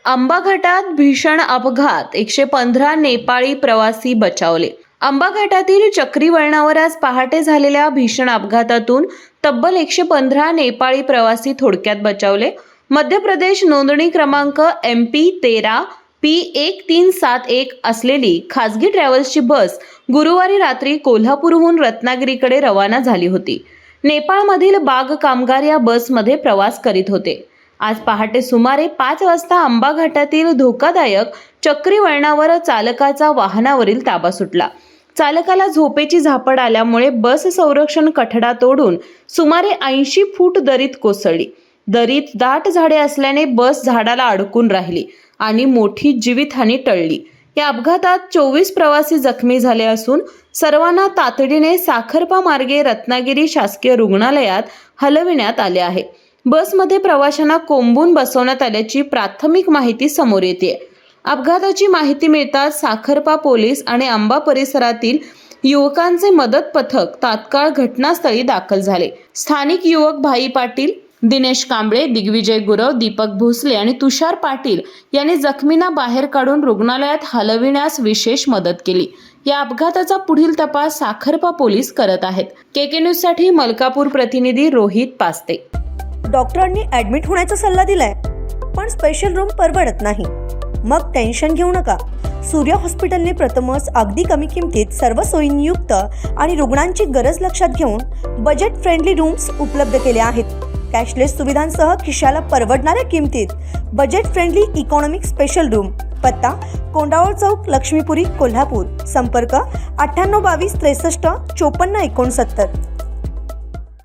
आंबा घाटात भीषण अपघात, 115 नेपाळी प्रवासी बचावले. आंबा घाटातील चक्री वळणावर आज पहाटे झालेल्या भीषण अपघातातून तब्बल 115 नेपाळी प्रवासी थोडक्यात बचावले. मध्य प्रदेश नोंदणी क्रमांक MP13P1371 असलेली खासगी ट्रॅव्हल्सची बस गुरुवारी रात्री कोल्हापूरहून रत्नागिरीकडे रवाना झाली होती. नेपाळमधील बाग कामगार या बसमध्ये प्रवास करीत होते. आज पहाटे सुमारे 5 वाजता आंबा घाटातील धोकादायक चक्री वळणावर चालकाचा वाहनावरील ताबा सुटला. चालकाला झोपेची झापड आल्यामुळे बस संरक्षण कठडा तोडून सुमारे 80 फूट दरीत कोसळली. दरीत दाट झाडे असल्याने बस झाडाला अडकून राहिली आणि मोठी जीवितहानी टळली. या अपघातात 24 प्रवासी जखमी झाले असून सर्वांना तातडीने साखरपा मार्गे रत्नागिरी शासकीय रुग्णालयात हलविण्यात आले आहे. बसमध्ये प्रवाशांना कोंबून बसवण्यात आल्याची प्राथमिक माहिती समोर येते. अपघाताची माहिती मिळताच साखरपा पोलीस आणि आंबा परिसरातील युवकांचे मदत पथक तात्काळ घटनास्थळी दाखल झाले. स्थानिक युवक भाई पाटील, दिनेश कांबळे, दिग्विजय गुरव, दीपक भोसले आणि तुषार पाटील यांनी जखमींना बाहेर काढून रुग्णालयात हलविण्यास विशेष मदत केली. या अपघाताचा पुढील तपास साखरपा पोलीस करत आहेत. केके न्यूज साठी मलकापूर प्रतिनिधी रोहित पास्ते. डॉक्टरांनी ॲडमिट होण्याचा सल्ला दिलाय, पण स्पेशल रूम परवडत नाही. मग टेन्शन घेऊ नका. सूर्य हॉस्पिटलने प्रथमच अगदी कमी किमतीत सर्व सोयींयुक्त आणि रुग्णांची गरज लक्षात घेऊन बजेट फ्रेंडली रूम्स उपलब्ध केले आहेत. कॅशलेस सुविधांसह खिशाला परवडणाऱ्या किमतीत budget friendly economic special room. पत्ता कोंडावळ चौक, लक्ष्मीपुरी, कोल्हापूर. संपर्क 9822 63 54 69.